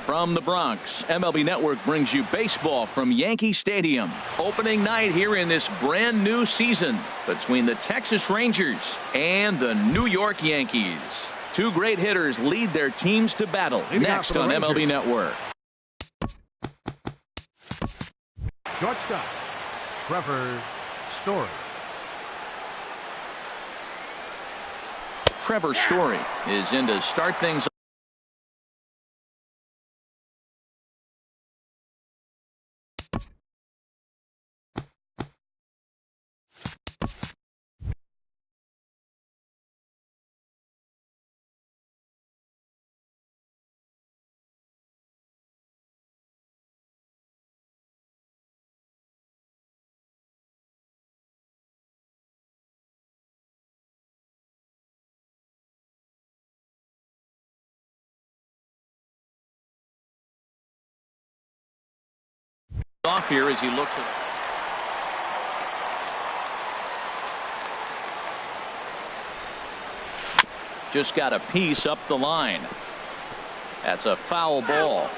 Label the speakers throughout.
Speaker 1: From the Bronx, MLB Network brings you baseball from Yankee Stadium. Opening night here in this brand new season between the Texas Rangers and the New York Yankees. Two great hitters lead their teams to battle. Next on MLB Network.
Speaker 2: Shortstop, Trevor Story.
Speaker 1: Trevor Story is in to start things. Off here as he looks at just got a piece up the line. That's a foul ball.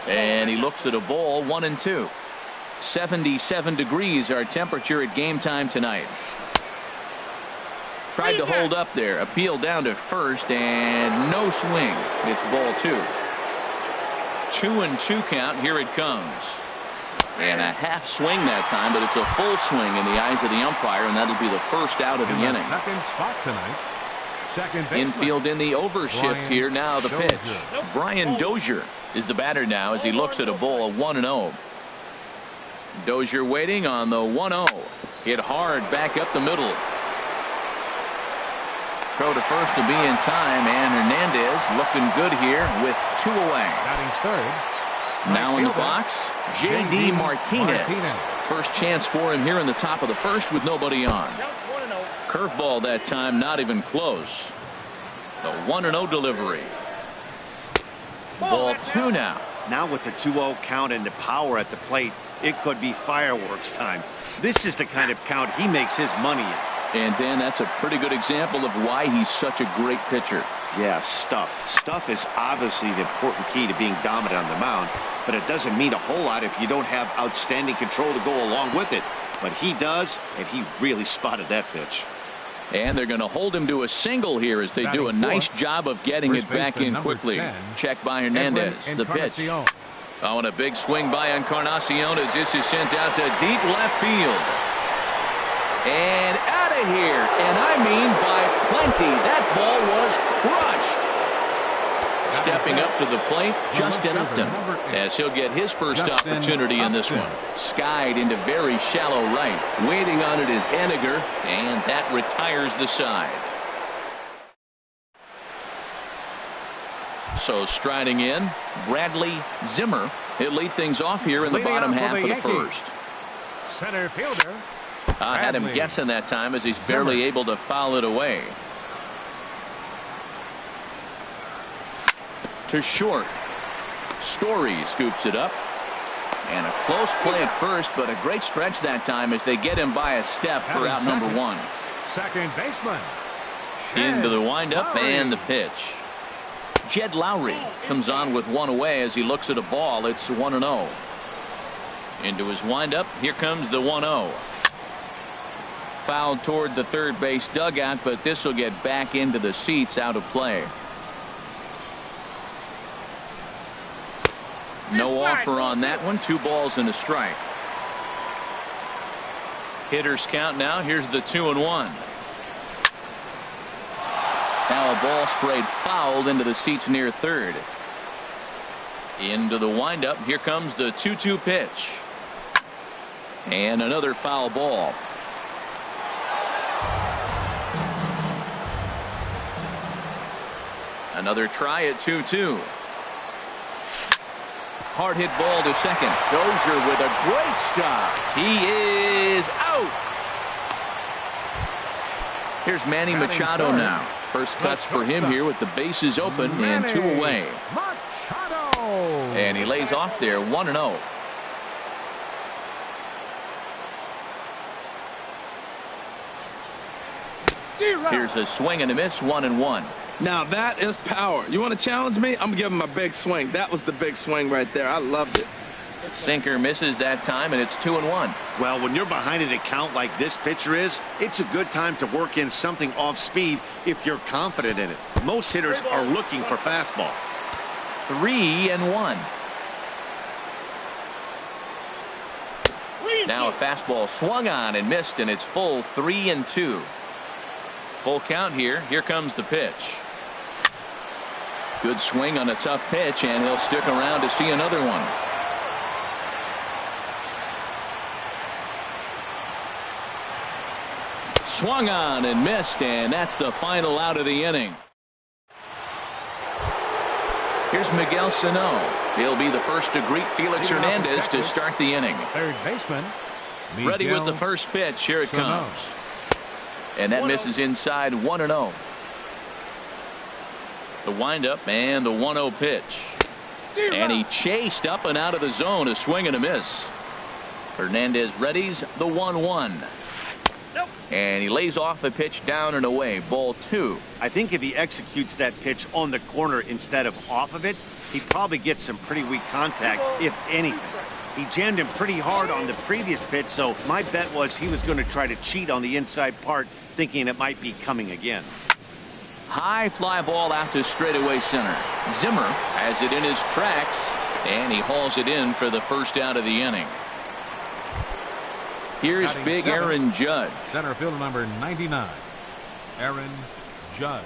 Speaker 1: And he looks at a ball, 1-2. 77 degrees our temperature at game time tonight. Tried to hold up there. Appeal down to first and no swing. It's ball 2. 2-2 count. Here it comes. And a half swing that time, but it's a full swing in the eyes of the umpire, and that'll be the first out of the inning.
Speaker 2: Second spot tonight. Second
Speaker 1: Infield in the overshift here. Now the pitch. Brian Dozier is the batter now as he looks at a ball, 1-0. Dozier waiting on the 1-0. Hit hard back up the middle. Throw to first to be in time, and Hernandez looking good here with 2 away.
Speaker 2: Batting third.
Speaker 1: Now in the box, J.D. Martinez. First chance for him here in the top of the first with nobody on. Curveball that time, not even close. The 1-0 delivery. Ball 2 now.
Speaker 3: Now with the 2-0 count and the power at the plate, it could be fireworks time. This is the kind of count he makes his money in.
Speaker 1: And then that's a pretty good example of why he's such a great pitcher.
Speaker 3: Yeah, stuff. Stuff is obviously the important key to being dominant on the mound, but it doesn't mean a whole lot if you don't have outstanding control to go along with it. But he does, and he really spotted that pitch.
Speaker 1: And they're going to hold him to a single here as they do a nice job of getting it back in quickly. Check by Hernandez. The pitch. Oh, and a big swing by Encarnacion as this is sent out to deep left field. And out of here, and I mean by plenty. That ball was crushed. Stepping up to the plate, Justin Upton, as he'll get his first opportunity in this one. Skied into very shallow right. Waiting on it is Henniger, and that retires the side. So striding in, Bradley Zimmer. He'll lead things off here in the bottom half of the first.
Speaker 2: Center fielder.
Speaker 1: I had him guessing that time as he's barely able to foul it away. To short. Story scoops it up. And a close play at first, but a great stretch that time as they get him by a step for out number 1.
Speaker 2: Second baseman.
Speaker 1: Into the windup and the pitch. Jed Lowry comes on with 1 away as he looks at a ball. It's 1-0. Into his windup. Here comes the 1-0. Fouled toward the third base dugout, but this will get back into the seats, out of play. No offer on that one. 2 balls and a strike. Hitters count now. Here's the 2-1. Now a ball sprayed fouled into the seats near third. Into the windup. Here comes the 2-2 pitch. And another foul ball. Another try at 2-2. Hard hit ball to second. Dozier with a great stop. He is out. Here's Manny Machado now. First cuts for him here with the bases open and 2 away. And he lays off there, 1-0. Here's a swing and a miss, 1-1.
Speaker 4: Now that is power. You want to challenge me? I'm going to give him a big swing. That was the big swing right there. I loved it.
Speaker 1: Sinker misses that time, and it's 2-1.
Speaker 3: Well, when you're behind an account like this pitcher is, it's a good time to work in something off speed if you're confident in it. Most hitters are looking for fastball.
Speaker 1: 3-1. Now a fastball swung on and missed, and it's full 3-2. Full count here. Here comes the pitch. Good swing on a tough pitch, and he'll stick around to see another one. Swung on and missed, and that's the final out of the inning. Here's Miguel Sano. He'll be the first to greet Felix Hernandez to start the inning.
Speaker 2: Third baseman.
Speaker 1: Ready with the first pitch. Here it comes. And that misses inside, 1-0. The windup and the 1-0 pitch. And he chased up and out of the zone. A swing and a miss. Hernandez readies the 1-1. And he lays off a pitch down and away. Ball 2.
Speaker 3: I think if he executes that pitch on the corner instead of off of it, he'd probably get some pretty weak contact, if anything. He jammed him pretty hard on the previous pitch, so my bet was he was going to try to cheat on the inside part, thinking it might be coming again.
Speaker 1: High fly ball out to straightaway center. Zimmer has it in his tracks, and he hauls it in for the first out of the inning. Here's big Aaron Judge.
Speaker 2: Center fielder number 99, Aaron Judge.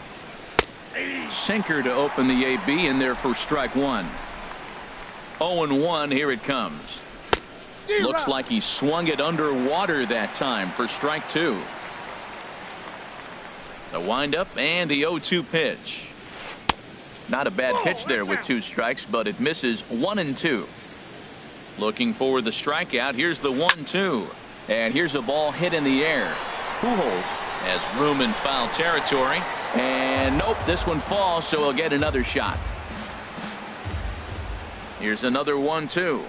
Speaker 1: Sinker to open the AB in there for strike 1. 0-1. Here it comes. Looks like he swung it underwater that time for strike 2. The windup and the 0-2 pitch. Not a bad pitch there with 2 strikes, but it misses 1-2. Looking for the strikeout. Here's the 1-2. And here's a ball hit in the air. Pujols has room in foul territory. And nope, this one falls, so he'll get another shot. Here's another 1-2.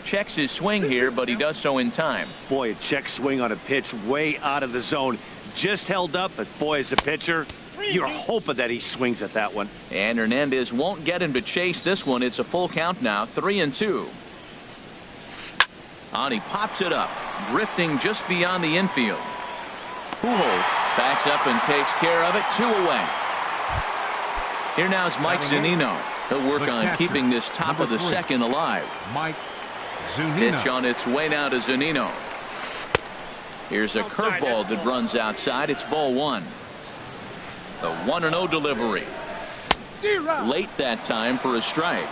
Speaker 1: Checks his swing here, but he does so in time.
Speaker 3: Boy, a check swing on a pitch way out of the zone. Just held up, but boy, as a pitcher, you're hoping that he swings at that one.
Speaker 1: And Hernandez won't get him to chase this one. It's a full count now, 3-2. And he pops it up, drifting just beyond the infield. Pujols backs up and takes care of it. 2 away. Here now is Mike Zunino. He'll work on keeping this top of the second alive.
Speaker 2: Mike Zunino.
Speaker 1: Pitch on its way now to Zunino. Here's a curveball that runs outside. It's ball 1. The 1-0 delivery. Late that time for a strike.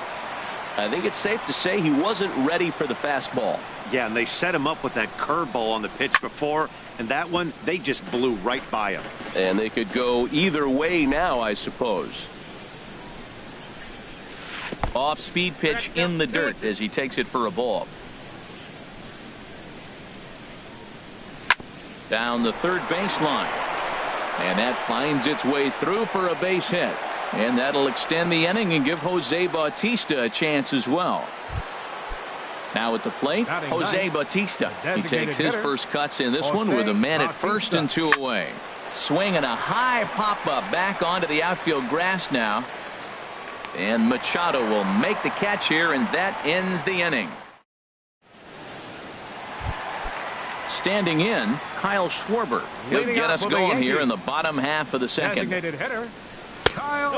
Speaker 1: I think it's safe to say he wasn't ready for the fastball.
Speaker 3: Yeah, and they set him up with that curveball on the pitch before, and that one, they just blew right by him.
Speaker 1: And they could go either way now, I suppose. Off-speed pitch in the dirt as he takes it for a ball. Down the third baseline. And that finds its way through for a base hit. And that'll extend the inning and give Jose Bautista a chance as well. Now at the plate, Jose Bautista. He takes his first cuts in this one with a man at first and 2 away. Swinging a high pop-up back onto the outfield grass now. And Machado will make the catch here, and that ends the inning. Standing in, Kyle Schwarber. He'll get us going here in the bottom half of the second.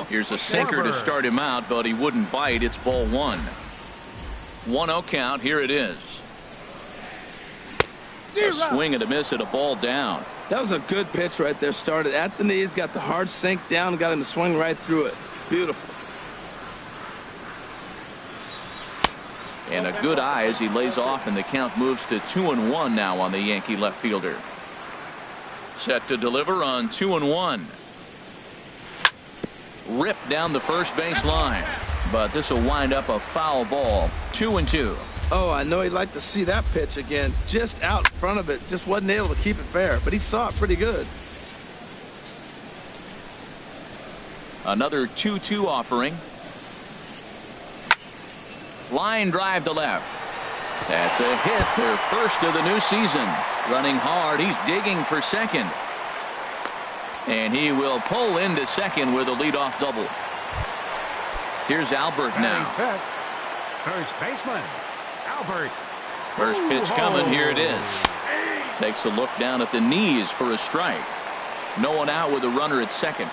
Speaker 1: Here's a sinker to start him out, but he wouldn't bite. It's ball 1. 1-0 count. Here it is. A swing and a miss at a ball down.
Speaker 4: That was a good pitch right there. Started at the knees, got the hard sink down, got him to swing right through it. Beautiful.
Speaker 1: And a good eye as he lays off, and the count moves to 2-1 now on the Yankee left fielder. Set to deliver on 2-1. Ripped down the first base line, but this will wind up a foul ball. 2-2.
Speaker 4: Oh, I know he'd like to see that pitch again. Just out in front of it. Just wasn't able to keep it fair, but he saw it pretty good.
Speaker 1: Another 2-2 offering. Line drive to left. That's a hit, their first of the new season. Running hard, he's digging for second. And he will pull into second with a leadoff double. Here's Albert now.
Speaker 2: First baseman, Albert.
Speaker 1: First pitch coming. Here it is. Takes a look down at the knees for a strike. No one out with a runner at second.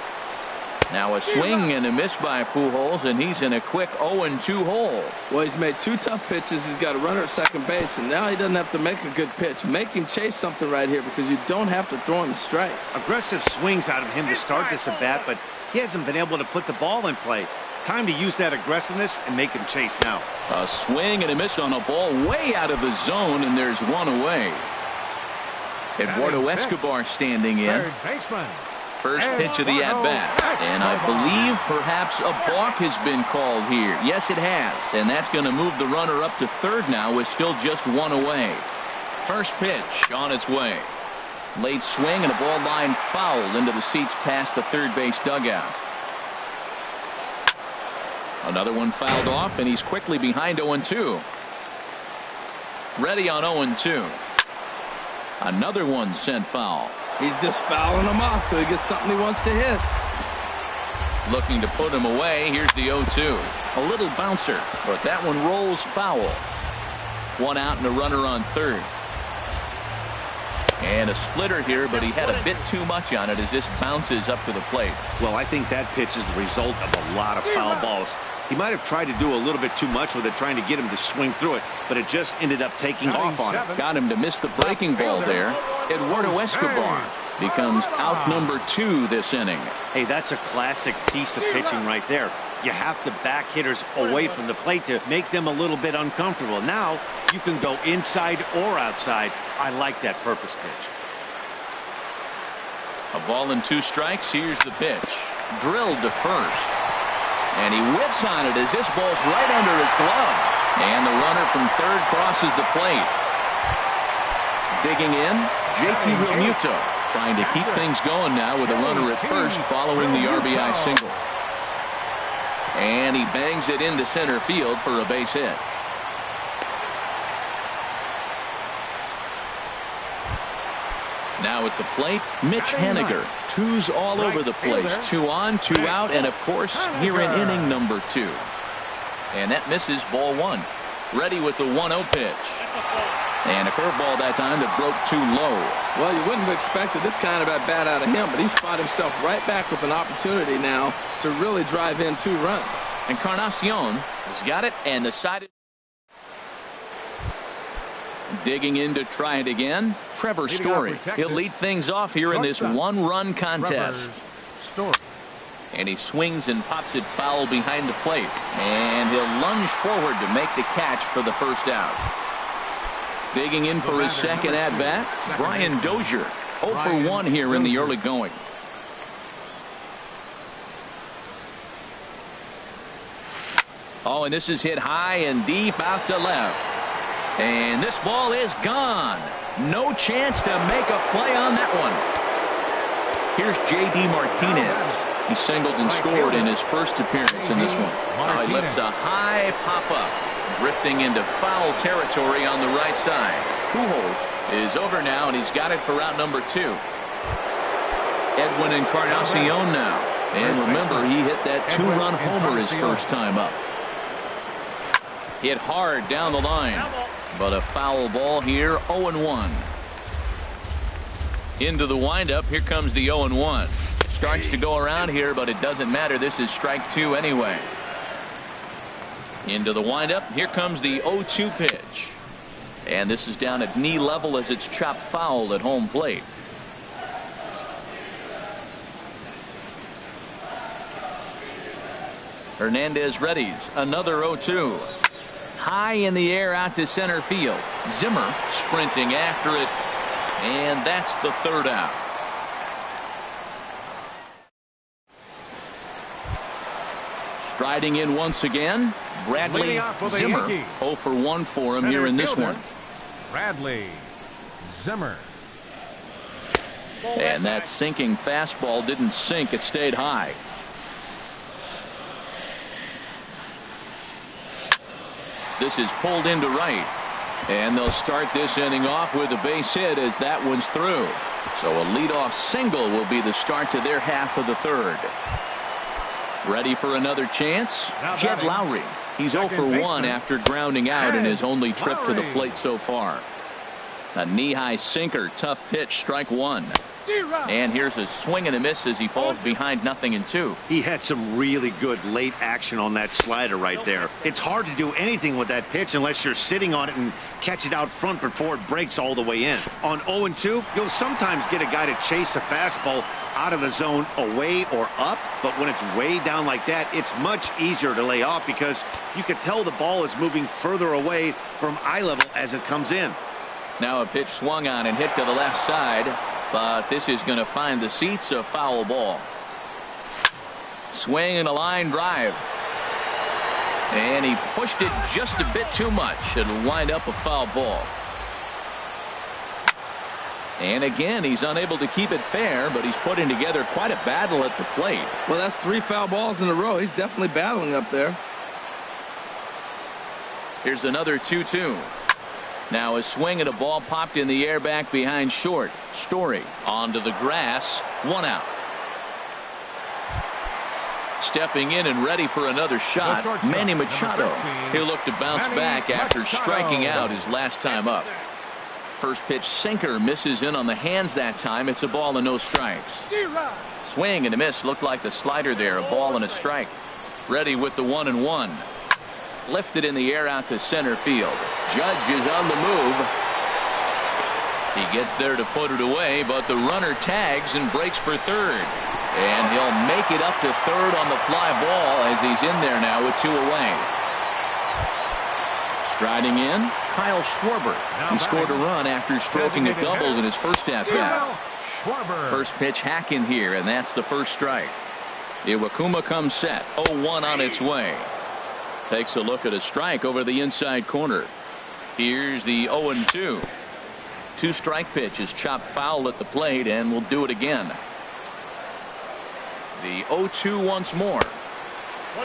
Speaker 1: Now a swing and a miss by Pujols, and he's in a quick 0-2 hole.
Speaker 4: Well, he's made 2 tough pitches. He's got a runner at second base, and now he doesn't have to make a good pitch. Make him chase something right here because you don't have to throw him a strike.
Speaker 3: Aggressive swings out of him to start this at bat, but he hasn't been able to put the ball in play. Time to use that aggressiveness and make him chase now.
Speaker 1: A swing and a miss on a ball way out of the zone, and there's one away. Eduardo Escobar standing in.
Speaker 2: Third baseman.
Speaker 1: First pitch of the at-bat. And I believe perhaps a balk has been called here. Yes, it has. And that's going to move the runner up to third now with still just one away. First pitch on its way. Late swing and a ball line fouled into the seats past the third base dugout. Another one fouled off, and he's quickly behind 0-2. Ready on 0-2. Another one sent foul.
Speaker 4: He's just fouling them off till he gets something he wants to hit.
Speaker 1: Looking to put him away. Here's the 0-2. A little bouncer, but that one rolls foul. One out and a runner on third. And a splitter here, but he had a bit too much on it as this bounces up to the plate.
Speaker 3: Well, I think that pitch is the result of a lot of foul balls. He might have tried to do a little bit too much with it, trying to get him to swing through it, but it just ended up taking off on him.
Speaker 1: Got him to miss the breaking ball there. Eduardo Escobar becomes out number 2 this inning.
Speaker 3: Hey, that's a classic piece of pitching right there. You have to back hitters away from the plate to make them a little bit uncomfortable. Now you can go inside or outside. I like that purpose pitch.
Speaker 1: A ball and 2 strikes. Here's the pitch. Drilled to first. And he whiffs on it as this ball's right under his glove. And the runner from third crosses the plate. Digging in, JT Realmuto trying to keep things going now with a runner at first following the RBI single. And he bangs it into center field for a base hit. Now at the plate, Mitch Haniger. 2s all over the place. 2 on, 2 out, and of course here in inning number 2. And that misses ball 1. Ready with the 1-0 pitch. And a curveball that time that broke too low.
Speaker 4: Well, you wouldn't have expected this kind of at-bat out of him, but he's fought himself right back with an opportunity now to really drive in 2 runs.
Speaker 1: Encarnacion has got it and decided. Digging in to try it again, Trevor Story. He'll lead things off here in this 1-run contest. And he swings and pops it foul behind the plate. And he'll lunge forward to make the catch for the first out. Digging in for his second at-bat, Brian Dozier. 0 for 1 here in the early going. Oh, and this is hit high and deep out to left. And this ball is gone. No chance to make a play on that one. Here's J.D. Martinez. He singled and scored in his first appearance in this one. Now he lifts a high pop-up, drifting into foul territory on the right side. Pujols is over now, and he's got it for out number 2. Edwin Encarnacion now. And remember, he hit that 2-run homer his first time up. Hit hard down the line. But a foul ball here, 0-1. Into the windup, here comes the 0-1. Starts to go around here, but it doesn't matter. This is strike 2 anyway. Into the windup, here comes the 0-2 pitch. And this is down at knee level as it's chopped foul at home plate. Hernandez readies another 0-2. High in the air out to center field. Zimmer sprinting after it, and that's the third out. Striding in once again, Bradley Zimmer. 0 for 1 for him here in this one.
Speaker 2: Bradley Zimmer.
Speaker 1: And that sinking fastball didn't sink, it stayed high. This is pulled into right. And they'll start this inning off with a base hit as that one's through. So a leadoff single will be the start to their half of the third. Ready for another chance? Jed Lowry. He's 0 for 1 after grounding out in his only trip to the plate so far. A knee-high sinker, tough pitch, strike one. And here's a swing and a miss as he falls behind 0-2.
Speaker 3: He had some really good late action on that slider right there. It's hard to do anything with that pitch unless you're sitting on it and catch it out front before it breaks all the way in. On 0-2, you'll sometimes get a guy to chase a fastball out of the zone away or up, but when it's way down like that, it's much easier to lay off because you can tell the ball is moving further away from eye level as it comes in.
Speaker 1: Now a pitch swung on and hit to the left side, but this is going to find the seats, a foul ball. Swing and a line drive. And he pushed it just a bit too much. It'll wind up a foul ball. And again, he's unable to keep it fair, but he's putting together quite a battle at the plate.
Speaker 4: Well, that's 3 foul balls in a row. He's definitely battling up there.
Speaker 1: Here's another 2-2. Now a swing and a ball popped in the air back behind short. Story onto the grass. 1 out. Stepping in and ready for another shot, Manny Machado. He'll look to bounce back after striking out his last time up. First pitch sinker misses in on the hands that time. It's a ball and no strikes. Swing and a miss. Looked like the slider there. A ball and a strike. Ready with the 1-1. Lifted in the air out to center field. Judge is on the move. He gets there to put it away, but the runner tags and breaks for third. And he'll make it up to third on the fly ball as he's in there now with 2 away. Striding in, Kyle Schwarber. He scored a run after stroking a double in his first at-bat. First pitch hack in here, and that's the first strike. Iwakuma comes set. 0-1 on its way. Takes a look at a strike over the inside corner. Here's the 0-2. 2-strike pitch is chopped foul at the plate, and we'll do it again. The 0-2 once more.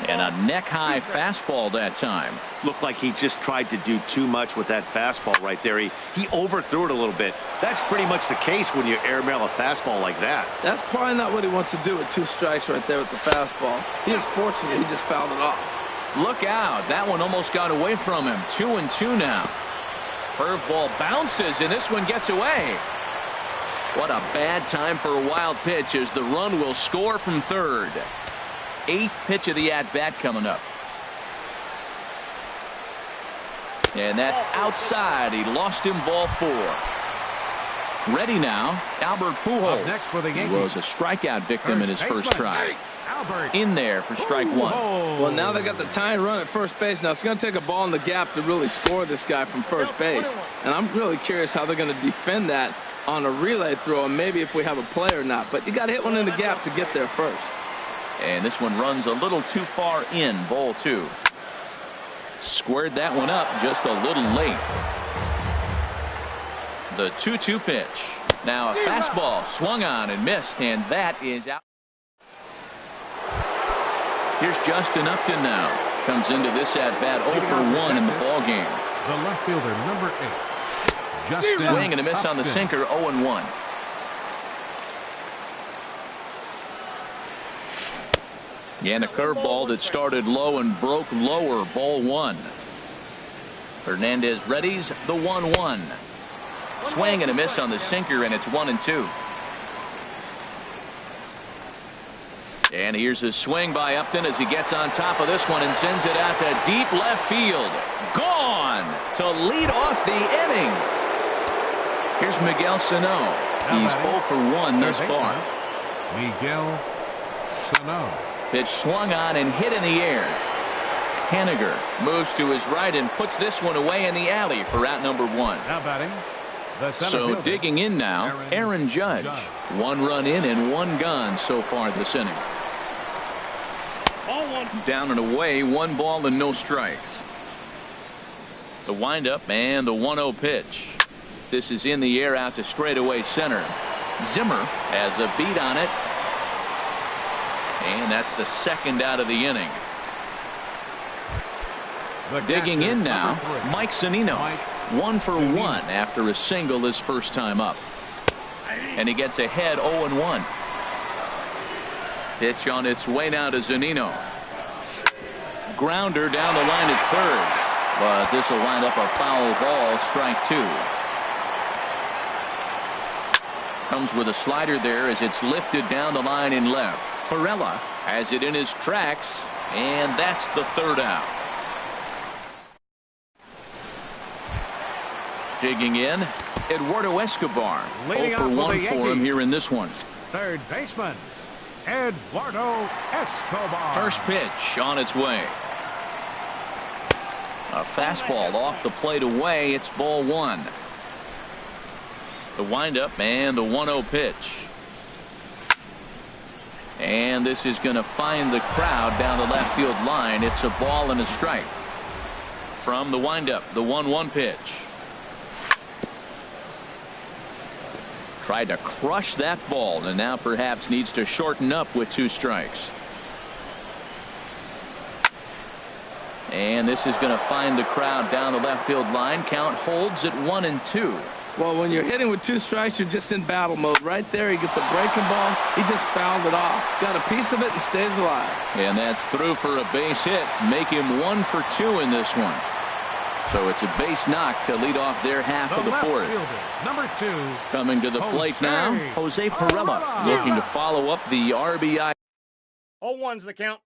Speaker 1: And a neck-high fastball that time.
Speaker 3: Looked like he just tried to do too much with that fastball right there. He overthrew it a little bit. That's pretty much the case when you airmail a fastball like that. That's
Speaker 4: probably not what he wants to do with 2 strikes right there with the fastball. He is fortunate he just fouled it off.
Speaker 1: Look out. That one almost got away from him. 2-2 now. Curveball bounces, and this one gets away. What a bad time for a wild pitch as the run will score from third. 8th pitch of the at-bat coming up. And that's outside. He lost him, ball 4. Ready now, Albert Pujols.
Speaker 2: Next for the
Speaker 1: He was a strikeout victim in his first try. In there for strike 1.
Speaker 4: Well, now they got the tying run at first base. Now it's going to take a ball in the gap to really score this guy from first base. And I'm really curious how they're going to defend that on a relay throw, and maybe if we have a play or not. But you got to hit one in the gap to get there first.
Speaker 1: And this one runs a little too far in, ball 2. Squared that one up just a little late. The 2-2 pitch. Now a fastball swung on and missed, and that is out. Here's Justin Upton now. Comes into this at-bat 0 for 1 in the ball game.
Speaker 2: The left fielder, number 8. Justin
Speaker 1: Swing and a miss
Speaker 2: Upton.
Speaker 1: on the sinker, 0-1. And a curveball that started low and broke lower, ball 1. Hernandez readies the 1-1. Swing and a miss on the sinker, and it's 1-2. And here's a swing by Upton as he gets on top of this one and sends it out to deep left field. Gone to lead off the inning. Here's Miguel Sano. He's 0 for 1 thus far.
Speaker 2: Miguel Sano.
Speaker 1: Pitch swung on and hit in the air. Haniger moves to his right and puts this one away in the alley for out number 1.
Speaker 2: Now batting.
Speaker 1: So digging in now, Aaron Judge. 1 run in and 1 gone so far this inning. Down and away, 1 ball and no strikes. The windup and the 1-0 pitch. This is in the air out to straightaway center. Zimmer has a beat on it. And that's the 2nd out of the inning. Digging in now, Mike Zunino. 1 for 1 after a single his first time up. and he gets ahead 0-1. Pitch on its way now to Zunino. Grounder down the line at third, but this will wind up a foul ball, strike 2. Comes with a slider there as it's lifted down the line in left. Pirela has it in his tracks, and that's the third out. Digging in, Eduardo Escobar. 0 for 1 for him here in this one.
Speaker 2: Third baseman, Eduardo Escobar.
Speaker 1: First pitch on its way. A fastball off the plate away. It's ball 1. The windup and the 1-0 pitch. And this is going to find the crowd down the left field line. It's a ball and a strike. From the windup, the 1-1 pitch. Tried to crush that ball and now perhaps needs to shorten up with 2 strikes. And this is going to find the crowd down the left field line. Count holds at 1-2.
Speaker 4: Well, when you're hitting with 2 strikes, you're just in battle mode. Right there, he gets a breaking ball. He just fouled it off. Got a piece of it and stays alive.
Speaker 1: And that's through for a base hit. Make him 1 for 2 in this one. So it's a base knock to lead off their half of the fourth.
Speaker 2: Number 2.
Speaker 1: Coming to the plate now, Jose Pirela looking to follow up the RBI.
Speaker 5: 0-1's the count.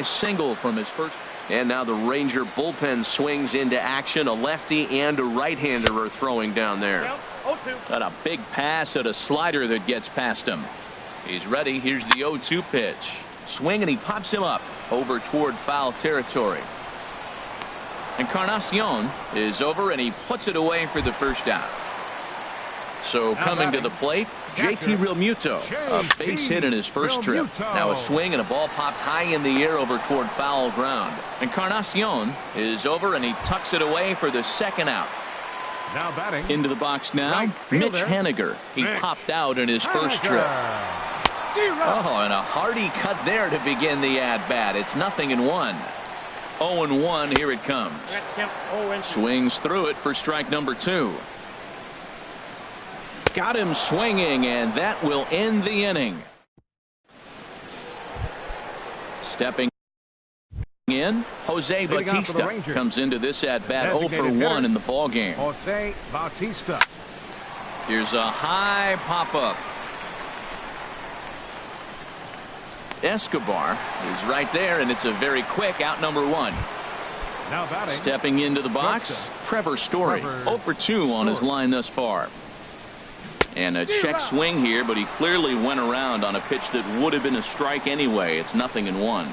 Speaker 1: Single from his first.
Speaker 6: And now the Ranger bullpen swings into action. A lefty and a right-hander are throwing down there.
Speaker 5: Count 0-2.
Speaker 1: Got a big pass at a slider that gets past him. He's ready. Here's the 0-2 pitch. Swing and he pops him up over toward foul territory. Encarnacion is over and he puts it away for the first out. So coming to the plate, JT Realmuto, a base hit in his first trip. Now a swing and a ball popped high in the air over toward foul ground. Encarnacion is over and he tucks it away for the second out.
Speaker 2: Now batting
Speaker 1: into the box now, Mitch Haniger. He popped out in his first trip. Oh, and a hearty cut there to begin the at-bat. It's 0-1. 0-1, here it comes. Swings through it for strike number 2. Got him swinging, and that will end the inning. Stepping in, Jose Bautista comes into this at-bat 0 for 1 in the ballgame.
Speaker 2: Jose Bautista.
Speaker 1: Here's a high pop-up. Escobar is right there, and it's a very quick out number 1.
Speaker 2: Now batting.
Speaker 1: Stepping into the box, Trevor Story. 0 for 2 on his line thus far. And a check swing here, but he clearly went around on a pitch that would have been a strike anyway. It's 0-1.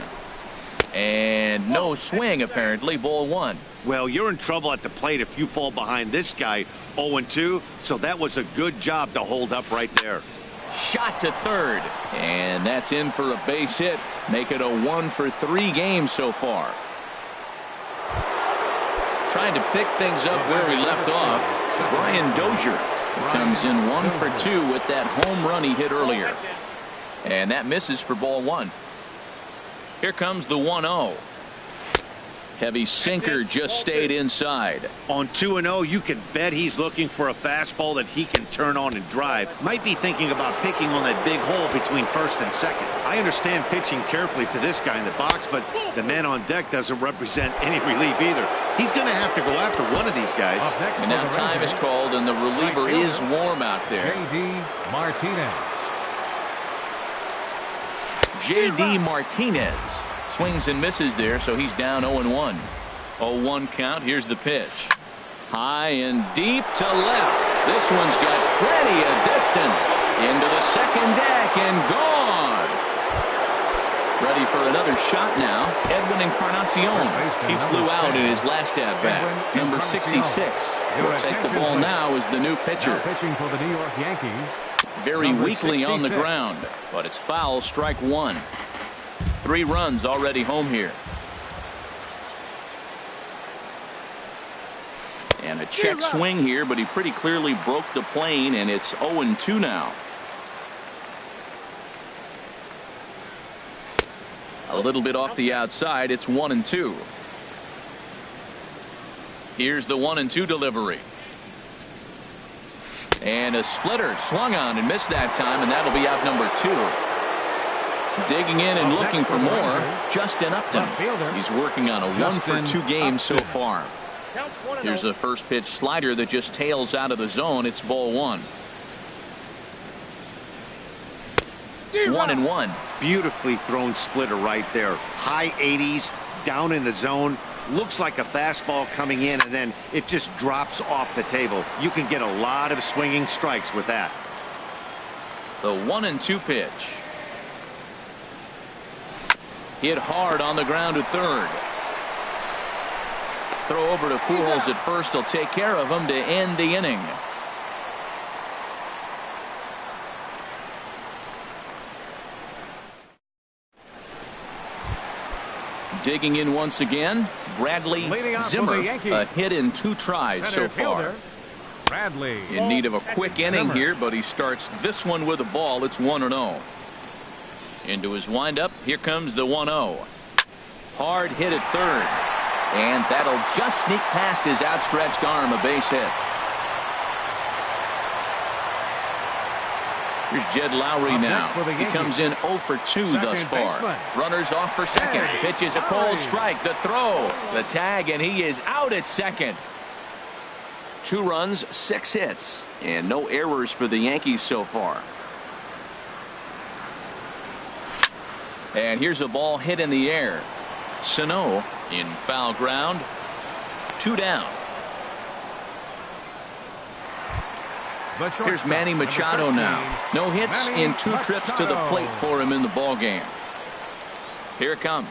Speaker 1: And no swing, apparently. Ball 1.
Speaker 3: Well, you're in trouble at the plate if you fall behind this guy 0-2. So that was a good job to hold up right there.
Speaker 1: Shot to third. And that's in for a base hit. Make it a 1 for 3 game so far. Trying to pick things up where we left off. Brian Dozier comes in 1 for 2 with that home run he hit earlier. And that misses for ball 1. Here comes the 1-0. Heavy sinker just stayed inside.
Speaker 3: On 2-0, you can bet he's looking for a fastball that he can turn on and drive. Might be thinking about picking on that big hole between first and second. I understand pitching carefully to this guy in the box, but the man on deck doesn't represent any relief either. He's going to have to go after one of these guys.
Speaker 1: And now time is called, and the reliever is warm out there. J.D. Martinez swings and misses there, so he's down 0-1. 0-1 count. Here's the pitch. High and deep to left. This one's got plenty of distance. Into the second deck and gone. Ready for another shot now. Edwin Encarnacion. He flew out in his last at-bat. Number 66. Will take the ball now as the new pitcher.
Speaker 2: Pitching for the New York Yankees.
Speaker 1: Very weakly on the ground, but it's foul. Strike 1. 3 runs already home here. And a check swing here, but he pretty clearly broke the plane, and it's 0-2 now. A little bit off the outside. It's 1-2. Here's the 1-2 delivery. And a splitter swung on and missed that time, and that'll be out number 2. Digging in and looking for more, Justin Upton. He's working on a 1-for-2 game so far. Here's a first pitch slider that just tails out of the zone. It's ball 1. 1-1.
Speaker 3: Beautifully thrown splitter right there. High 80s, down in the zone. Looks like a fastball coming in, and then it just drops off the table. You can get a lot of swinging strikes with that.
Speaker 1: The 1-2 pitch. Hit hard on the ground to third. Throw over to Pujols at first. He'll take care of him to end the inning. Digging in once again, Bradley Zimmer. A hit in 2 tries so far.
Speaker 2: Bradley.
Speaker 1: In need of a quick inning here, but he starts this one with a ball. It's 1-0. Into his windup. Here comes the 1-0. Hard hit at third. And that'll just sneak past his outstretched arm, a base hit. Here's Jed Lowry now. He comes in 0 for 2 thus far. Runners off for second. Pitches a cold strike. The throw. The tag, and he is out at second. 2 runs, 6 hits, and no errors for the Yankees so far. And here's a ball hit in the air. Sano in foul ground. 2 down. Here's Manny Machado now. No hits in 2 trips to the plate for him in the ball game. Here it comes.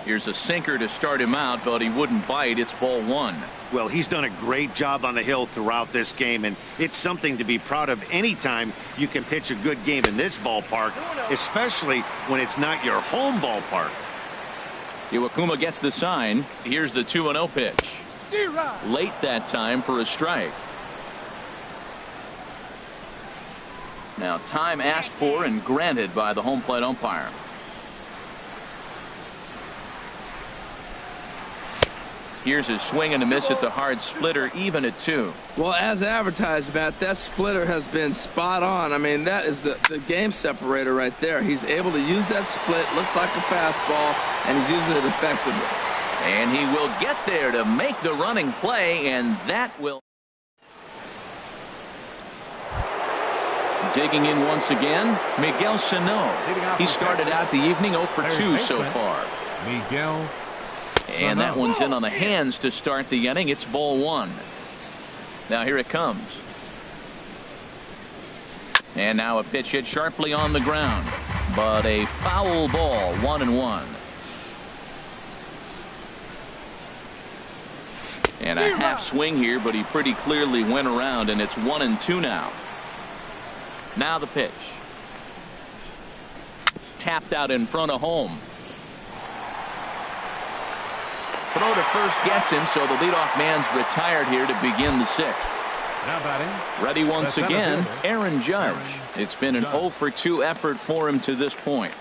Speaker 1: Here's a sinker to start him out, but he wouldn't bite. It's ball 1.
Speaker 3: Well, he's done a great job on the hill throughout this game, and it's something to be proud of anytime you can pitch a good game in this ballpark, especially when it's not your home ballpark.
Speaker 1: Iwakuma gets the sign. Here's the 2-0 pitch. Late that time for a strike. Now time asked for and granted by the home plate umpire. Here's a swing and a miss at the hard splitter, even at 2.
Speaker 4: Well, as advertised, Matt, that splitter has been spot on. I mean, that is the game separator right there. He's able to use that split, looks like a fastball, and he's using it effectively.
Speaker 1: And he will get there to make the running play, and that will. Digging in once again, Miguel Sano. He started out the evening 0 for 2 so far.
Speaker 2: Miguel.
Speaker 1: And that one's in on the hands to start the inning. It's ball 1. Now here it comes. And now a pitch hit sharply on the ground. But a foul ball, 1-1. And a half swing here, but he pretty clearly went around, and it's 1-2 now. Now the pitch. Tapped out in front of home. Throw to first gets him, so the leadoff man's retired here to begin the 6th.
Speaker 2: Now batting.
Speaker 1: Ready once again, Aaron Judge. It's been an 0 for 2 effort for him to this point.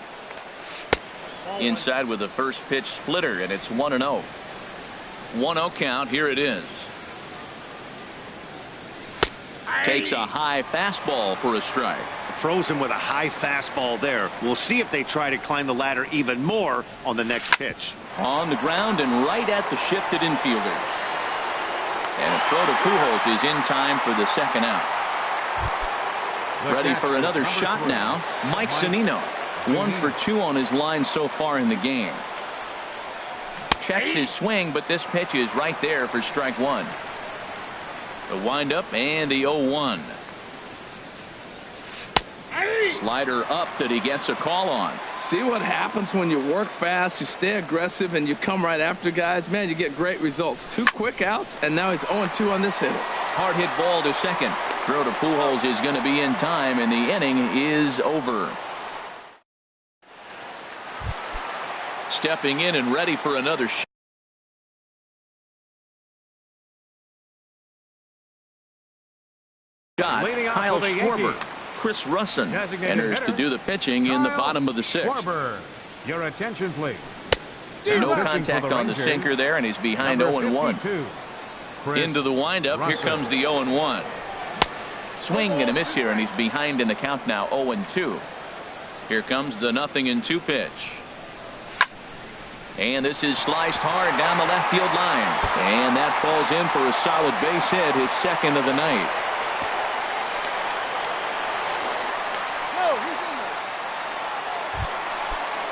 Speaker 1: Inside with the first pitch splitter, and it's 1-0. 1-0 count. Here it is. Takes a high fastball for a strike.
Speaker 3: Throws him with a high fastball there. We'll see if they try to climb the ladder even more on the next pitch.
Speaker 1: On the ground and right at the shifted infielders. And a throw to Pujols is in time for the 2nd out. Ready for another shot now. Mike Zunino. 1 for 2 on his line so far in the game. Checks his swing, but this pitch is right there for strike 1. The windup and the 0-1. Slider up that he gets a call on.
Speaker 4: See what happens when you work fast, you stay aggressive, and you come right after guys. Man, you get great results. 2 quick outs, and now he's 0-2 on this hitter.
Speaker 1: Hard hit ball to second. Throw to Pujols is going to be in time, and the inning is over. Stepping in and ready for another shot. Kyle Schwarber. Chris Russin enters to do the pitching in the bottom of the 6th.
Speaker 2: Schwarber, your attention, please.
Speaker 1: No contact on the sinker there, and he's behind 0-1. Into the windup. Here comes the 0-1. Swing and a miss here, and he's behind in the count now, 0-2. Here comes the 0-2 pitch. And this is sliced hard down the left field line. And that falls in for a solid base hit, his second of the night.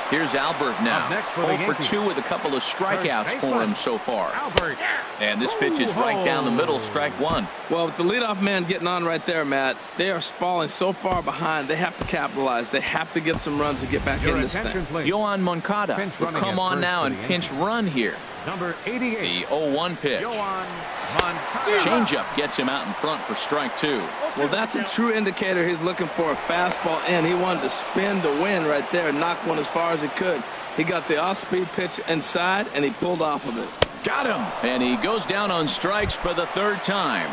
Speaker 1: Here's Albert now. 0 for 2 with a couple of strikeouts for him so far. And this pitch is right down the middle, strike one.
Speaker 4: Well, with the leadoff man getting on right there, Matt, they are falling so far behind. They have to capitalize. They have to get some runs to get back in this thing.
Speaker 1: Yohan Moncada will come on now and pinch run here.
Speaker 2: Number 88.
Speaker 1: The 0-1 pitch. Changeup gets him out in front for strike two.
Speaker 4: Well, that's a true indicator he's looking for a fastball in. He wanted to spin to win right there, knock one as far as he could. He got the off-speed pitch inside, and he pulled off of it.
Speaker 1: Got him. And he goes down on strikes for the third time.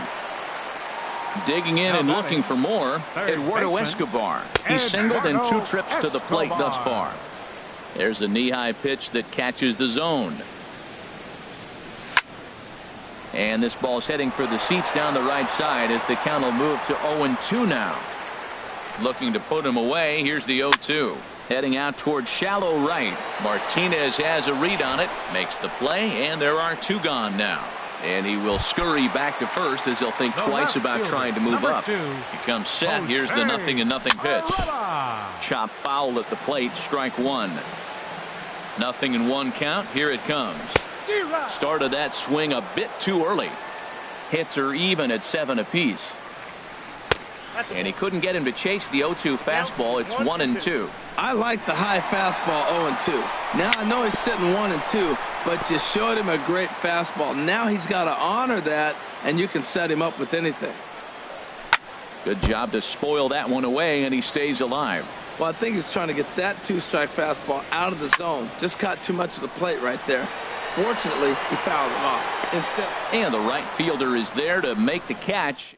Speaker 1: Digging in and looking for more, Eduardo Escobar. He's singled in 2 trips to the plate thus far. There's a knee-high pitch that catches the zone. And this ball's heading for the seats down the right side as the count will move to 0-2 now. Looking to put him away. Here's the 0-2. Heading out towards shallow right. Martinez has a read on it. Makes the play, and there are 2 gone now. And he will scurry back to first as he'll think twice about trying to move up. He comes set. Here's the 0-0 pitch. Chop foul at the plate. Strike one. 0-1 count. Here it comes. Started that swing a bit too early. Hits are even at 7 apiece. And he couldn't get him to chase the 0-2 fastball. It's 1-2.
Speaker 4: I like the high fastball 0-2. Now I know he's sitting 1-2, but you showed him a great fastball. Now he's got to honor that, and you can set him up with anything.
Speaker 1: Good job to spoil that one away, and he stays alive.
Speaker 4: Well, I think he's trying to get that 2-strike fastball out of the zone. Just caught too much of the plate right there. Fortunately, he fouled it off instead.
Speaker 1: And the right fielder is there to make the catch.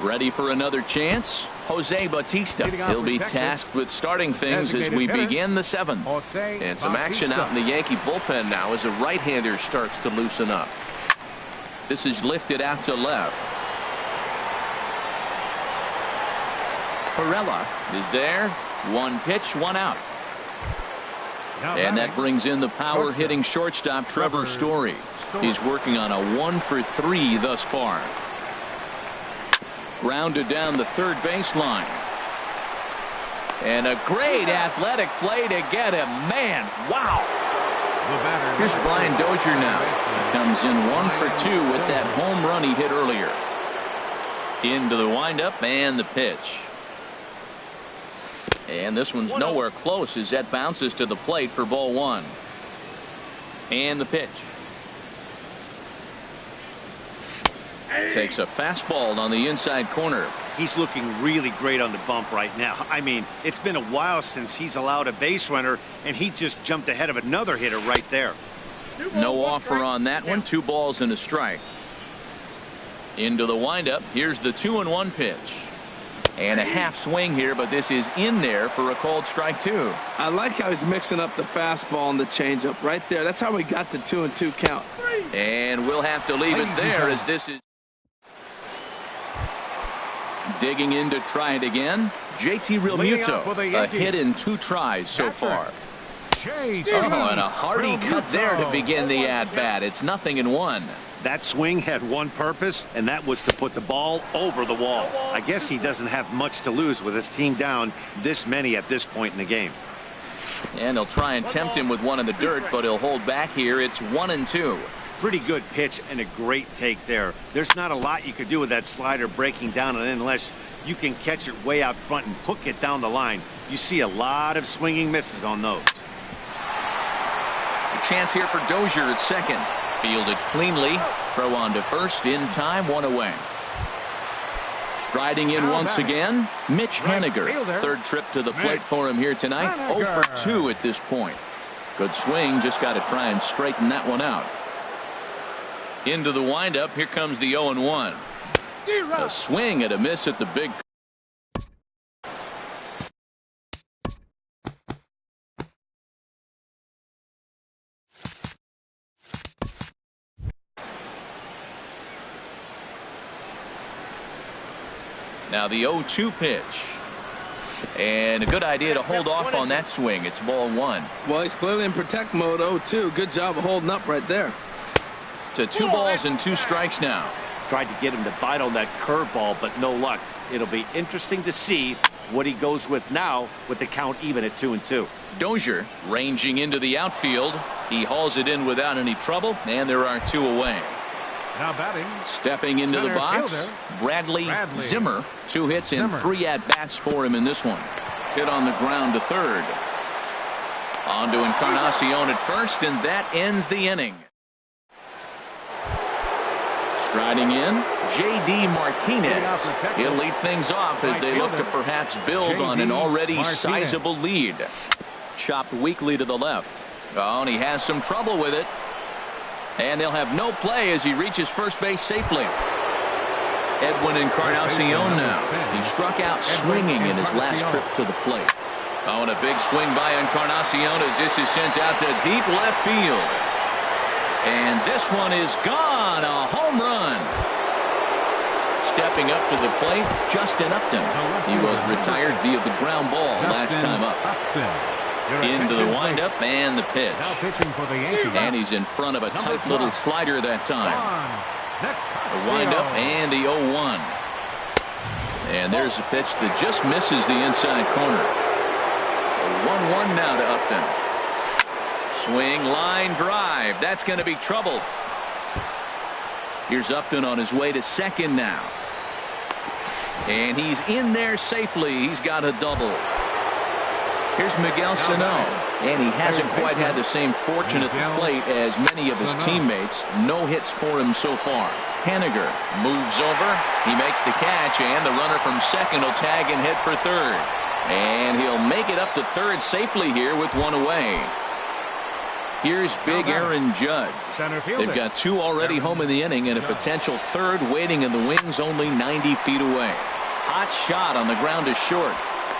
Speaker 1: Ready for another chance? Jose Bautista. He'll be tasked with starting things as we begin the 7th. And some action out in the Yankee bullpen now as a right-hander starts to loosen up. This is lifted out to left. Perella is there. 1 pitch, 1 out. And that brings in the power-hitting shortstop Trevor Story. He's working on a 1 for 3 thus far. Grounded down the third baseline. And a great athletic play to get him. Man, wow. Here's Brian Dozier now. He comes in 1 for 2 with that home run he hit earlier. Into the windup and the pitch. And this one's nowhere close as that bounces to the plate for ball 1. And the pitch. Takes a fastball on the inside corner.
Speaker 3: He's looking really great on the bump right now. I mean, it's been a while since he's allowed a base runner, and he just jumped ahead of another hitter right there.
Speaker 1: No offer on that one. 2 balls and a strike. Into the windup. Here's the 2-1 pitch. And a half swing here, but this is in there for a called strike 2.
Speaker 4: I like how he's mixing up the fastball and the changeup right there. That's how we got the 2-2 count.
Speaker 1: And we'll have to leave it there as this is digging in to try it again. JT Realmuto, a hit in 2 tries so far. And a hearty cut there to begin the at-bat. It's 0-1.
Speaker 3: That swing had one purpose, and that was to put the ball over the wall. I guess he doesn't have much to lose with his team down this many at this point in the game.
Speaker 1: And he'll try and tempt him with one in the dirt, but he'll hold back here. It's 1-2.
Speaker 3: Pretty good pitch and a great take there. There's not a lot you could do with that slider breaking down unless you can catch it way out front and hook it down the line. You see a lot of swinging misses on those.
Speaker 1: A chance here for Dozier at second. Fielded cleanly. Throw on to first in time. 1 away. Striding in once again, Mitch Haniger. Third trip to the plate for him here tonight. 0 for 2 at this point. Good swing. Just got to try and straighten that one out. Into the windup. Here comes the 0-1. A swing and a miss at the big. Now the 0-2 pitch. And a good idea to hold off on that swing. It's ball 1.
Speaker 4: Well, he's clearly in protect mode. 0-2. Good job of holding up right there.
Speaker 1: To 2 balls and 2 strikes now.
Speaker 3: Tried to get him to bite on that curveball, but no luck. It'll be interesting to see what he goes with now with the count even at 2-2.
Speaker 1: Dozier ranging into the outfield. He hauls it in without any trouble, and there are 2 away.
Speaker 2: Now batting.
Speaker 1: Stepping into the box,
Speaker 2: fielder,
Speaker 1: Bradley Zimmer. 2 hits and 3 at-bats for him in this one. Hit on the ground to third. On to Encarnacion at first, and that ends the inning. Striding in, J.D. Martinez. He'll lead things off as they look to perhaps build on an already sizable lead. Chopped weakly to the left. Oh, and he has some trouble with it. And they'll have no play as he reaches first base safely. Edwin Encarnacion now. He struck out swinging in his last trip to the plate. Oh, and a big swing by Encarnacion as this is sent out to deep left field. And this one is gone. A home run. Stepping up to the plate, Justin Upton. He was retired via the ground ball last time up. Into the windup and the pitch. And he's in front of a tight little slider that time. The windup and the 0-1. And there's a pitch that just misses the inside corner. A 1-1 now to Upton. Swing, line drive. That's going to be trouble. Here's Upton on his way to second now. And he's in there safely. He's got a double. Here's Miguel Sano, and he hasn't quite had the same fortune at the plate as many of his teammates. No hits for him so far. Haniger moves over. He makes the catch, and the runner from second will tag and head for third. And he'll make it up to third safely here with 1 away. Here's big Aaron Judge. They've got 2 already home in the inning and a potential third waiting in the wings only 90 feet away. Hot shot on the ground is short.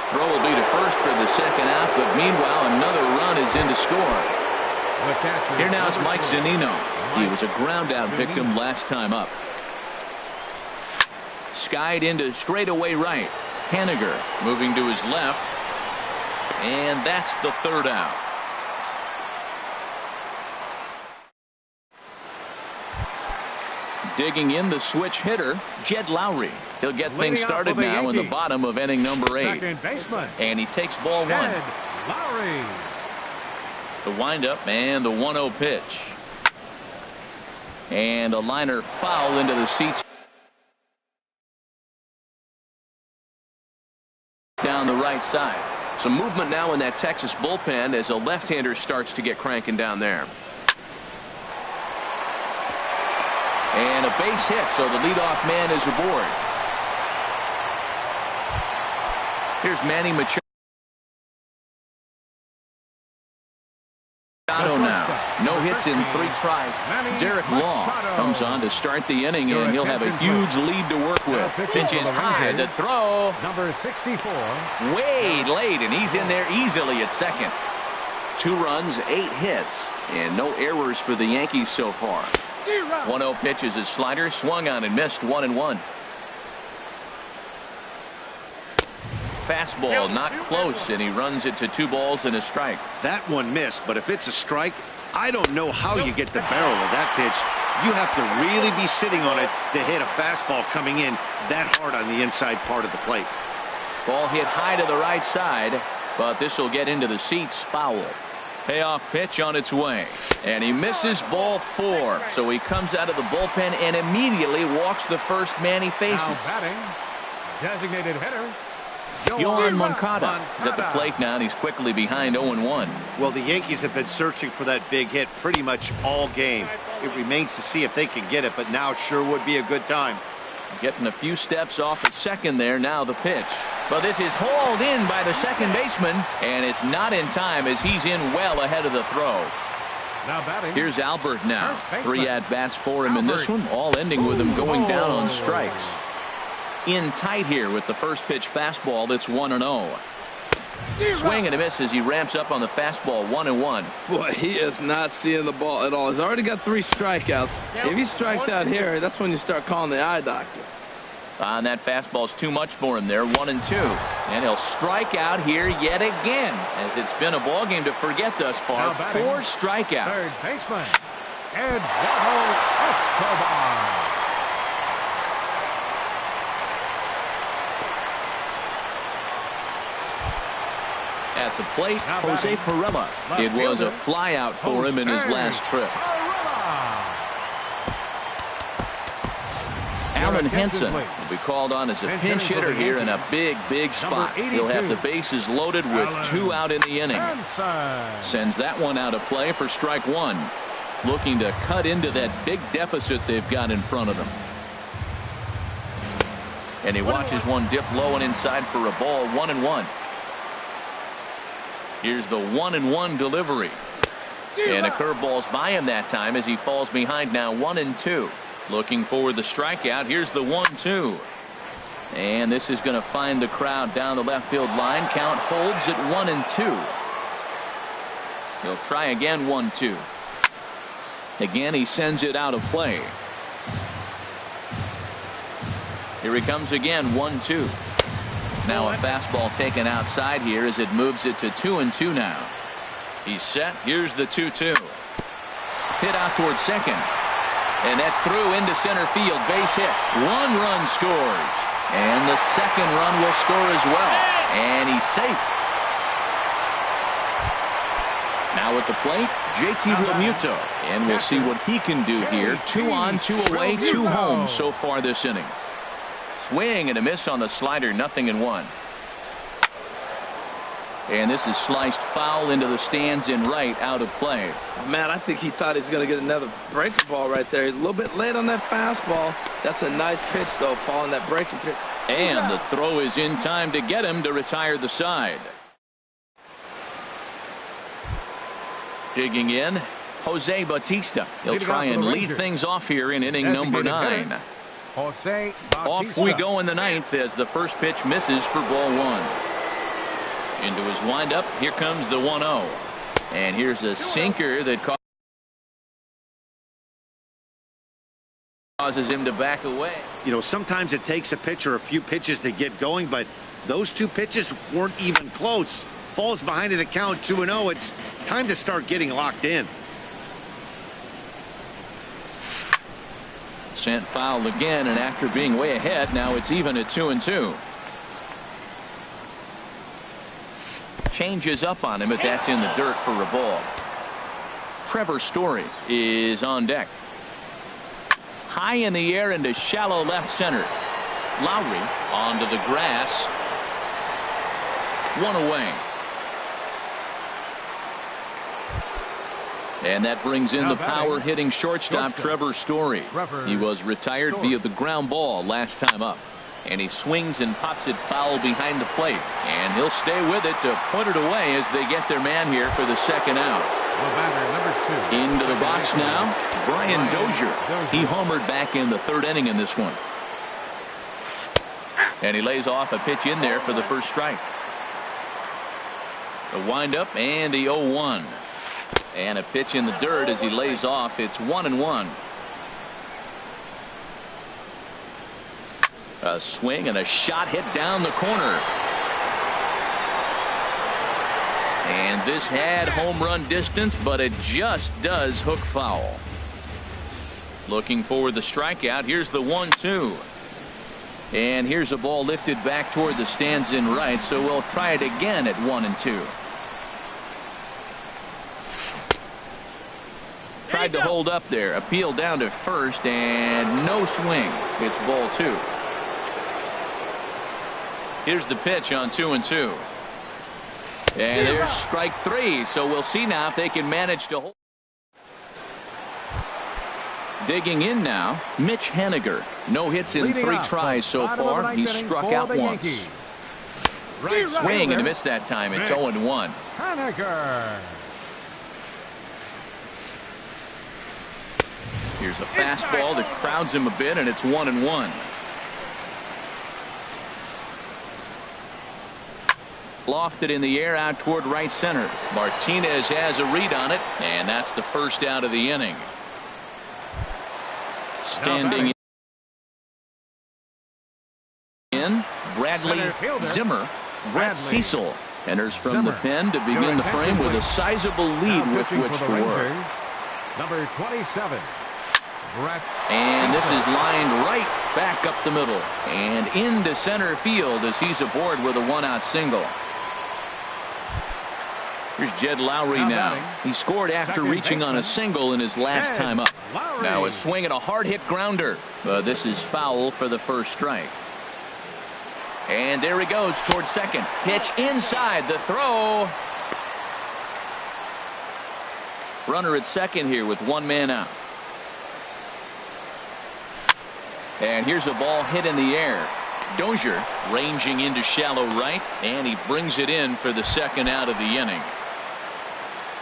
Speaker 1: Throw will be to first for the second out, but meanwhile another run is in to score. Here now is Mike Zunino. He was a ground out victim last time up. Skied into straightaway right. Haniger moving to his left. And that's the third out. Digging in the switch hitter, Jed Lowry. He'll get things started now in the bottom of inning number 8. And he takes ball 1.
Speaker 2: Lowry.
Speaker 1: The windup and the 1-0 pitch. And a liner foul into the seats. Down the right side. Some movement now in that Texas bullpen as a left-hander starts to get cranking down there. And a base hit, so the leadoff man is aboard. Here's Manny Machado now. No hits in 3 tries. Derek Law comes on to start the inning, and he'll have a huge lead to work with. Pitch is high. The throw.
Speaker 2: Number 64.
Speaker 1: Way late, and he's in there easily at second. 2 runs, 8 hits, and no errors for the Yankees so far. 1-0 pitch is his slider, swung on and missed. 1-1. Fastball not close, and he runs it to 2 balls and a strike.
Speaker 3: That one missed, but if it's a strike, I don't know how you get the barrel of that pitch. You have to really be sitting on it to hit a fastball coming in that hard on the inside part of the plate.
Speaker 1: Ball hit high to the right side, but this will get into the seats. Foul. Payoff pitch on its way, and he misses ball 4, so he comes out of the bullpen and immediately walks the first man he faces.
Speaker 2: Now batting, designated hitter
Speaker 1: Yohan Moncada is at the plate now, and he's quickly behind 0-1.
Speaker 3: Well, the Yankees have been searching for that big hit pretty much all game. It remains to see if they can get it, but now it sure would be a good time.
Speaker 1: Getting a few steps off at second there. Now the pitch. But this is hauled in by the second baseman, and it's not in time as he's in well ahead of the throw.
Speaker 2: Now batting.
Speaker 1: Here's Albert now. 3 at-bats for him in this one, all ending with him going down on strikes. In tight here with the first pitch fastball. That's 1-0. Swing and a miss as he ramps up on the fastball. 1-1.
Speaker 4: Boy, he is not seeing the ball at all. He's already got 3 strikeouts. If he strikes out here, that's when you start calling the eye doctor.
Speaker 1: And that fastball's too much for him there. 1-2. And he'll strike out here yet again, as it's been a ball game to forget thus far. 4 strikeouts.
Speaker 2: Third baseman, Eduardo Escobar.
Speaker 1: At the plate, Jose Pirela. It was a flyout for him in his last trip. Alan Henson will be called on as a pinch hitter here in a big spot. He'll have the bases loaded with 2 out in the inning. Sends that one out of play for strike 1. Looking to cut into that big deficit they've got in front of them. And he watches one dip low and inside for a ball. 1-1. Here's the 1-1 delivery. And a curveball's by him that time as he falls behind now. 1-2. Looking for the strikeout. Here's the 1-2. And this is going to find the crowd down the left field line. Count holds at 1-2. He'll try again. 1-2. Again, he sends it out of play. Here he comes again. 1-2. Now a fastball taken outside here as it moves it to 2-2 now. He's set. Here's the 2-2. Hit out towards second. And that's through into center field. Base hit. 1 run scores. And the second run will score as well. And he's safe. Now at the plate, JT Realmuto. And we'll see what he can do here. 2 on, 2 away, 2 home so far this inning. Swing and a miss on the slider. 0-1. And this is sliced foul into the stands in right, out of play.
Speaker 4: Man, I think he thought he was going to get another breaking ball right there. He's a little bit late on that fastball. That's a nice pitch, though, following that breaking pitch.
Speaker 1: And the throw is in time to get him to retire the side. Digging in, Jose Bautista. He'll try and lead things off here in inning number 9. Off we go in the 9th as the first pitch misses for ball 1. Into his windup, here comes the 1-0. And here's a sinker that causes him to back away.
Speaker 3: You know, sometimes it takes a pitcher a few pitches to get going, but those 2 pitches weren't even close. Falls behind in the count. 2-0. It's time to start getting locked in.
Speaker 1: Sent foul again, and after being way ahead, now it's even at 2-2. Changes up on him, but that's in the dirt for a ball. Trevor Story is on deck. High in the air into shallow left center. Lowry onto the grass. 1 away. And that brings in the power hitting shortstop Trevor Story. He was retired via the ground ball last time up. And he swings and pops it foul behind the plate. And he'll stay with it to put it away as they get their man here for the second out. Into the box now, Brian Dozier. He homered back in the 3rd inning in this one. And he lays off a pitch in there for the first strike. The windup and the 0-1. And a pitch in the dirt as he lays off. It's 1-1. A swing and a shot hit down the corner. And this had home run distance, but it just does hook foul. Looking for the strikeout. Here's the 1-2. And here's a ball lifted back toward the stands in right, so we'll try it again at 1-2. Tried to hold up there. Appeal down to first, and no swing. It's ball 2. Here's the pitch on 2-2. And there's strike 3. So we'll see now if they can manage to hold. Digging in now, Mitch Haniger. No hits in 3 tries so far. He's struck out once. Swing and a miss that time. It's 0-1.
Speaker 2: Haniger.
Speaker 1: Here's a fastball that crowds him a bit, and it's 1-1. Lofted in the air out toward right center. Martinez has a read on it, and that's the first out of the inning. Standing in. Bradley Zimmer. Brett Cecil enters from the pen to begin the frame with a sizable lead with which to work.
Speaker 2: Number 27.
Speaker 1: And this is lined right back up the middle and into center field as he's aboard with a one-out single. Here's Jed Lowry now. He scored after reaching on a single in his last time up. Now a swing and a hard hit grounder. This is foul for the first strike. And there he goes towards second. Pitch inside the throw. Runner at second here with one man out. And here's a ball hit in the air. Dozier ranging into shallow right, and he brings it in for the second out of the inning.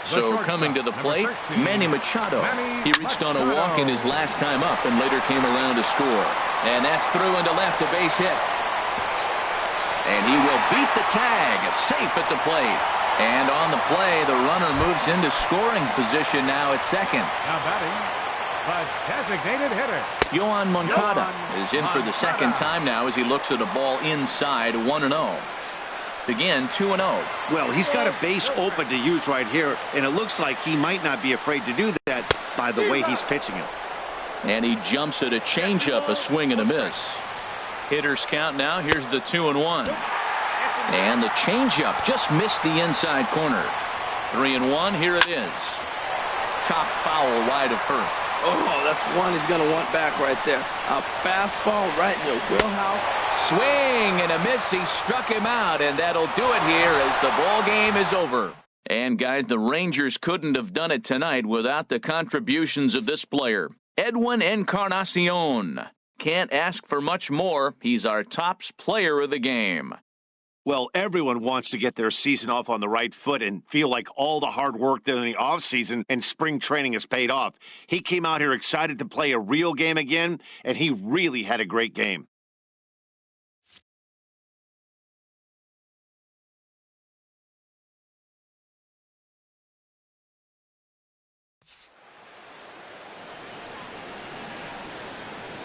Speaker 1: So coming to the plate, Manny Machado. He reached on a walk in his last time up and later came around to score. And that's through into left, a base hit. And he will beat the tag, safe at the plate. And on the play, the runner moves into scoring position now at second.
Speaker 2: Now batting, the designated hitter.
Speaker 1: Yohan Moncada is in for the second time now as he looks at a ball inside 1-0. Again, 2-0.
Speaker 3: Well, he's got a base open to use right here, and it looks like he might not be afraid to do that by the way he's pitching it.
Speaker 1: And he jumps at a changeup, a swing and a miss. Hitters count now. Here's the 2-1. And the changeup just missed the inside corner. 3-1. Here it is. Chop foul wide of first.
Speaker 4: Oh, that's one he's going to want back right there. A fastball right in your wheelhouse.
Speaker 1: Swing and a miss. He struck him out, and that'll do it here as the ball game is over. And guys, the Rangers couldn't have done it tonight without the contributions of this player, Edwin Encarnacion. Can't ask for much more. He's our tops player of the game.
Speaker 3: Well, everyone wants to get their season off on the right foot and feel like all the hard work done in the offseason and spring training has paid off. He came out here excited to play a real game again, and he really had a great game.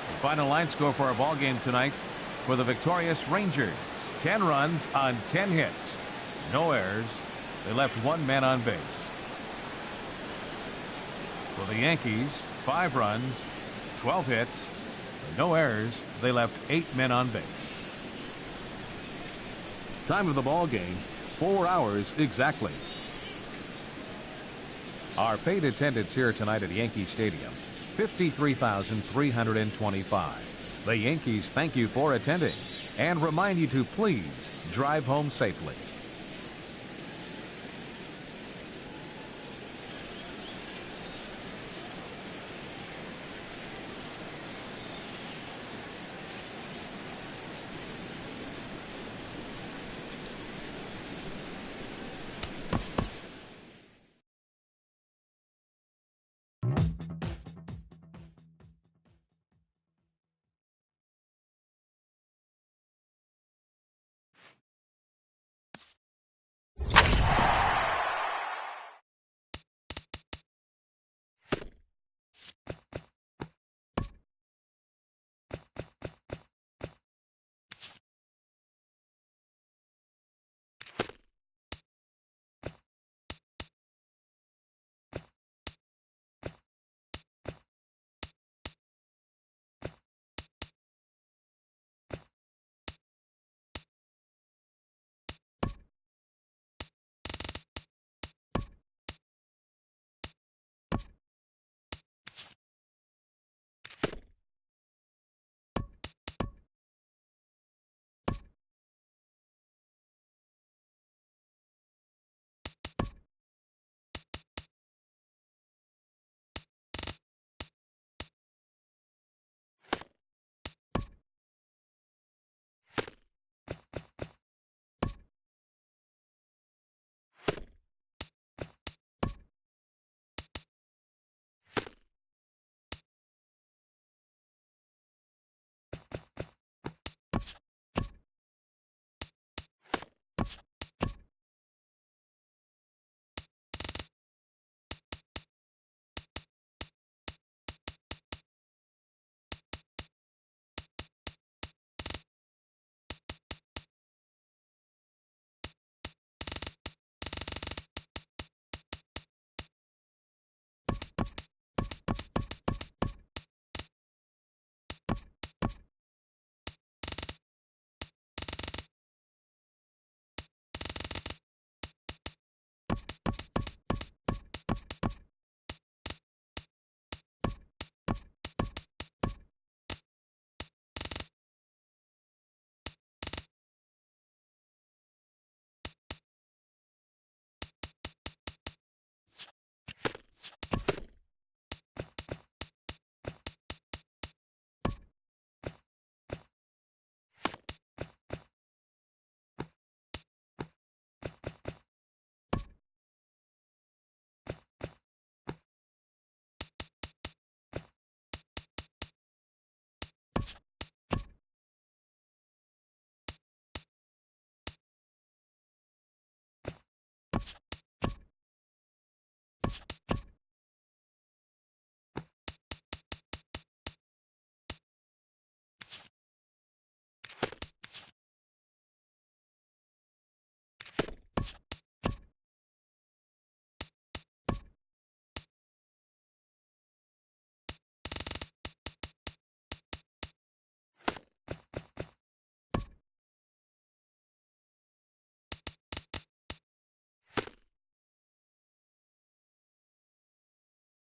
Speaker 2: The final line score for our ball game tonight for the victorious Rangers. 10 runs on 10 hits. No errors. They left one man on base. For the Yankees, 5 runs, 12 hits, no errors. They left 8 men on base. Time of the ball game, 4 hours exactly. Our paid attendance here tonight at Yankee Stadium, 53,325. The Yankees thank you for attending and remind you to please drive home safely.